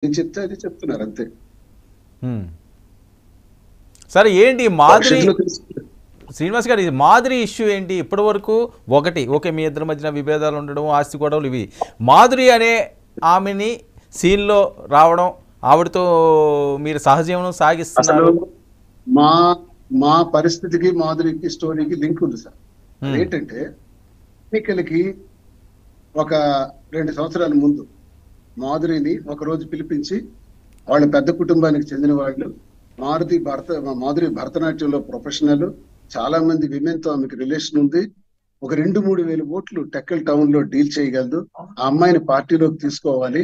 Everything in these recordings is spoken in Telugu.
నేను చెప్తే అది చెప్తున్నారు అంతే. సరే ఏంటి మాధురి భవిష్యత్తులో తెలుసుకుంటారు. శ్రీనివాస్ గారు ఇది మాధురి ఇష్యూ ఏంటి ఇప్పటి వరకు? ఓకే మీ ఇద్దరి మధ్యన విభేదాలు ఉండడం, ఆస్తి గొడవలు ఇవి. మాధురి అనే ఆమెని సీన్లో రావడం, ఆవిడతో మీరు సహజీవనం అసలు సాగిస్తున్నారు. మా మా పరిస్థితికి మాధురికి స్టోరీకి లింక్ ఉంది సార్. ఏంటంటే ఎన్నికలకి ఒక 2 సంవత్సరాల ముందు మాధురిని ఒక రోజు పిలిపించి, వాళ్ళ పెద్ద కుటుంబానికి చెందిన వాళ్ళు, మాధురి భరతనాట్యంలో ప్రొఫెషనల్, చాలా మంది విమెన్ తో ఆమెకు రిలేషన్ ఉంది, ఒక 2-3 వేల ఓట్లు టెక్కల్ టౌన్ లో డీల్ చేయగలదు, ఆ అమ్మాయిని పార్టీలోకి తీసుకోవాలి,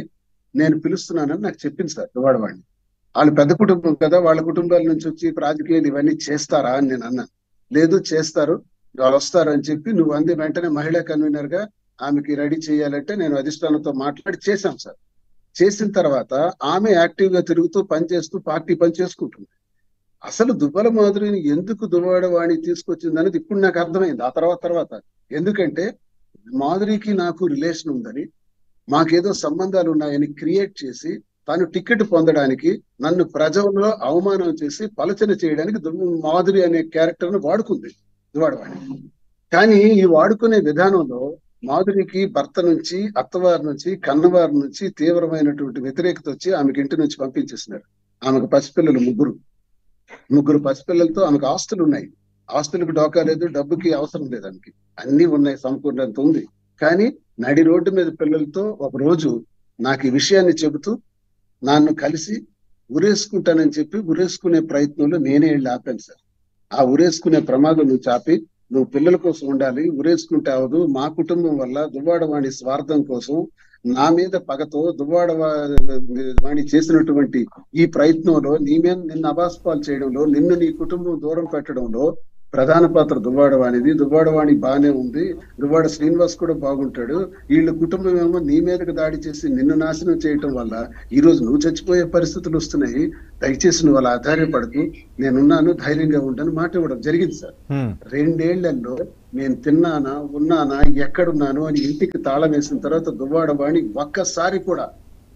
నేను పిలుస్తున్నానని నాకు చెప్పింది సార్ దువ్వాడవాడిని. వాళ్ళు పెద్ద కుటుంబం కదా, వాళ్ళ కుటుంబాల నుంచి వచ్చి రాజకీయాలు ఇవన్నీ చేస్తారా అని నేను అన్నాను. లేదు చేస్తారు, వాళ్ళు వస్తారు అని చెప్పి నువ్వు అంది వెంటనే మహిళా కన్వీనర్ గా ఆమెకి రెడీ చేయాలంటే నేను అధిష్టానంతో మాట్లాడి చేశాం సార్. చేసిన తర్వాత ఆమె యాక్టివ్ గా తిరుగుతూ పనిచేస్తూ పార్టీ పని చేసుకుంటుంది. అసలు దువ్వల మాధురిని ఎందుకు దువ్వాడవాణి తీసుకొచ్చింది అనేది ఇప్పుడు నాకు అర్థమైంది. ఆ తర్వాత ఎందుకంటే మాధురికి నాకు రిలేషన్ ఉందని, మాకేదో సంబంధాలు ఉన్నాయని క్రియేట్ చేసి తను టికెట్ పొందడానికి నన్ను ప్రజల్లో అవమానం చేసి పలచన చేయడానికి మాధురి అనే క్యారెక్టర్ ను వాడుకుంది దువ్వాడవాణి. కానీ ఈ వాడుకునే విధానంలో మాధురికి భర్త నుంచి, అత్తవారి నుంచి, కన్నవారి నుంచి తీవ్రమైనటువంటి వ్యతిరేకత వచ్చి ఆమెకి ఇంటి నుంచి పంపించేసినారు. ఆమెకు పసిపిల్లలు ముగ్గురు పసిపిల్లలతో ఆమెకు ఆస్తులు ఉన్నాయి. ఆస్తులకు డోకా లేదు, డబ్బుకి అవసరం లేదు, ఆమెకి అన్ని ఉన్నాయి, సమకూరినంత ఉంది. కానీ నడి రోడ్డు మీద పిల్లలతో ఒక రోజు నాకు ఈ విషయాన్ని చెబుతూ నన్ను కలిసి ఉరేసుకుంటానని చెప్పి ఉరేసుకునే ప్రయత్నంలో నేనే వెళ్ళి ఆపాను సార్. ఆ ఉరేసుకునే ప్రమాదం నువ్వు చాపి, నువ్వు పిల్లల కోసం ఉండాలి, ఉరేసుకుంటే అవదు, మా కుటుంబం వల్ల దువ్వాడవాణి స్వార్థం కోసం నా మీద పగతో దువ్వాడవాణి చేసినటువంటి ఈ ప్రయత్నంలో నిన్ను అబాస్పాలు చేయడంలో, నిన్ను నీ కుటుంబం దూరం పెట్టడంలో ప్రధాన పాత్ర దువ్వాడవాణిది. దువ్వాడవాణి బానే ఉంది, దువ్వాడ శ్రీనివాస్ కూడా బాగుంటాడు, వీళ్ళ కుటుంబం ఏమో నీ మీదకి దాడి చేసి నిన్ను నాశనం చేయటం వల్ల ఈ రోజు నువ్వు చచ్చిపోయే పరిస్థితులు వస్తున్నాయి, దయచేసి నువ్వు అలా ఆధారపడకు, నేనున్నాను, ధైర్యంగా ఉంటాను మాట ఇవ్వడం జరిగింది సార్. 2 ఏళ్లలో నేను తిన్నానా, ఉన్నానా, ఎక్కడున్నాను అని ఇంటికి తాళం వేసిన తర్వాత దువ్వాడవాణి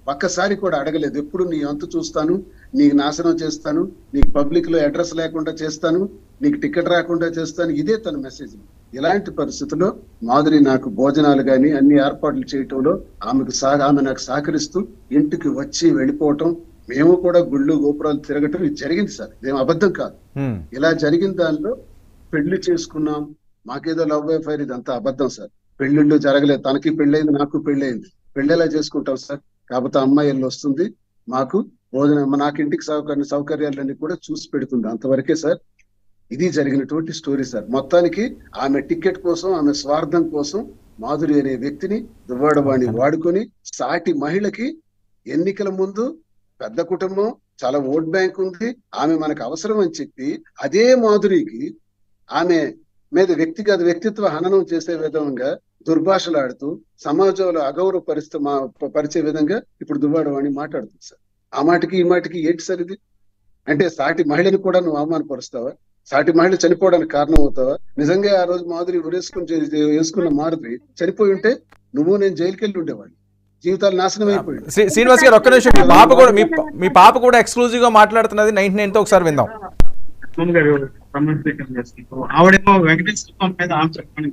ఒక్కసారి కూడా అడగలేదు. ఎప్పుడు నీ అంతు చూస్తాను, నీకు నాశనం చేస్తాను, నీకు పబ్లిక్ లో అడ్రస్ లేకుండా చేస్తాను, నీకు టికెట్ రాకుండా చేస్తాను, ఇదే తన మెసేజ్. ఇలాంటి పరిస్థితుల్లో మాధురి నాకు భోజనాలు గాని అన్ని ఏర్పాట్లు చేయటంలో ఆమె నాకు సహకరిస్తూ ఇంటికి వచ్చి వెళ్ళిపోవటం, మేము కూడా గుళ్ళు గోపురాలు తిరగటం ఇది జరిగింది సార్. ఇదేం అబద్ధం కాదు. ఇలా జరిగిన దానిలో పెళ్లి చేసుకున్నాం, మాకేదో లవ్ అఫైర్, ఇదంతా అబద్ధం సార్. పెళ్లిళ్ళు జరగలేదు, తనకి పెళ్ళైంది, నాకు పెళ్ళైంది, పెళ్లి ఎలా చేసుకుంటాం సార్? కాకపోతే అమ్మాయి వెళ్ళి వస్తుంది, మాకు భోజనం, నాకు ఇంటికి సౌకర్యాలన్నీ కూడా చూసి పెడుతుంది, అంతవరకే సార్. ఇది జరిగినటువంటి స్టోరీ సార్. మొత్తానికి ఆమె టికెట్ కోసం, ఆమె స్వార్థం కోసం మాధురి అనే వ్యక్తిని దువ్వాడవాణి వాడుకొని సాటి మహిళకి ఎన్నికల ముందు పెద్ద కుటుంబం, చాలా ఓట్ బ్యాంక్ ఉంది, ఆమె మనకు అవసరం అని చెప్పి అదే మాధురికి ఆమె మీద వ్యక్తిత్వ హననం చేసే విధంగా దుర్భాషలాడుతూ సమాజంలో అగౌరవ పరిచే విధంగా ఇప్పుడు దువ్వాడవాణి మాట్లాడుతుంది సార్. ఆ మాటకి ఈ మాటకి ఏంటి సార్ ఇది? అంటే సాటి మహిళని కూడా నువ్వు అవమానపరుస్తావా? సాటి మహిళ చనిపోవడానికి కారణం అవుతావా? నిజంగా ఆ రోజు మాధురి వేసుకున్న మాధురి చనిపోయి ఉంటే నువ్వు నేను జైలుకి వెళ్ళి ఉండేవాడిని, జీవితాలు నాశనం అయిపోయింది. శ్రీనివాస్ గారు ఒక్క నిమిషం, మీ పాప కూడా ఎక్స్క్లూజివ్ గా మాట్లాడుతున్నది 99 తో ఒకసారి విందాం. ఆవిడేమో వెంకటేశ్వర మీద ఆమె చెప్పండి.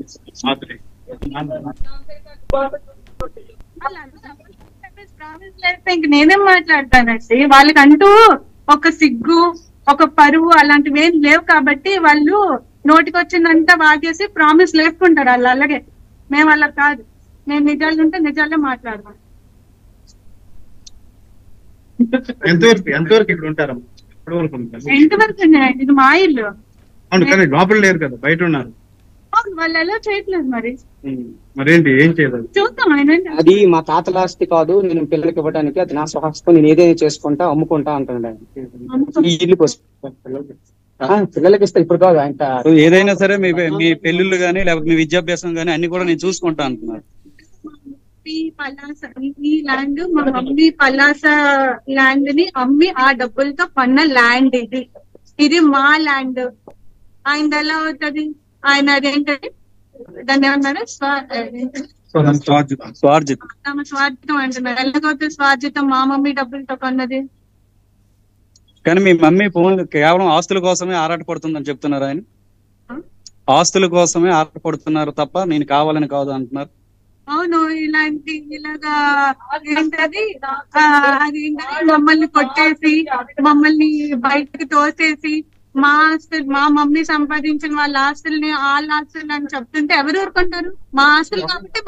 నేనేం మాట్లాడతానండి, వాళ్ళకంటూ ఒక సిగ్గు, ఒక పరువు అలాంటివి ఏం లేవు కాబట్టి వాళ్ళు నోటికి వచ్చిందంతా వాగేసి ప్రామిస్ లేపుకుంటారు. వాళ్ళు అలాగే, మేము అలా కాదు, మేము నిజాలు ఉంటే నిజాలే మాట్లాడతాం. ఎంతవరకు ఇక్కడ ఉంటారా? ఎంతవరకు ఇది మా ఇల్లు, లోపల లేరు కదా, బయట ఉన్నారు. వాళ్ళు ఎలా చేయట్లేదు మరి, మరేంటి ఏం చేయలేదు చూద్దాం. అది మా తాతల ఆస్తి కాదు, నేను పిల్లలకి ఇవ్వడానికి, అది నా స్వహస్తం, నేను ఏదైనా చేసుకుంటా అమ్ముకుంటా అంటాడు. ఈ ఇల్లు కోసం పిల్లలకి ఇస్తా, ఇప్పుడు కాదు. ఆయన ఏదైనా సరే మీ పెళ్లిళ్ళు గానీ లేకపోతే మీ విద్యాభ్యాసం గానీ అన్ని కూడా నేను చూసుకుంటా అంటున్నారు. ఈ ల్యాండ్ మా మమ్మీ పలాస ల్యాండ్ ని అమ్మి ఆ డబ్బులతో కొన్న ల్యాండ్ ఇది మా ల్యాండ్. ఆయన ఎలా అవుతుంది? ఆయన అదేంటది, దాన్ని ఏమన్నారు, స్వార్జితం. తమ స్వార్థం అంటున్నారు. ఎలాగైతే స్వార్థితం మా మమ్మీ డబ్బులతో కొన్నది. కానీ మీ మమ్మీ ఫోన్ కేవలం ఆస్తుల కోసమే ఆరాటపడుతుందని చెప్తున్నారు ఆయన. ఆస్తుల కోసమే ఆరాటపడుతున్నారు తప్ప నేను కావాలని కాదు అంటున్నారు. అవును, ఇలాగా ఏంటది అదేంటది మమ్మల్ని కొట్టేసి మమ్మల్ని బయటకు తోసేసి మా ఆస్తులు, మా మమ్మీ సంపాదించిన వాళ్ళ ఆస్తుల్ని అని చెప్తుంటే ఎవరు ఊరుకుంటారు? మా ఆస్తులు కాబట్టి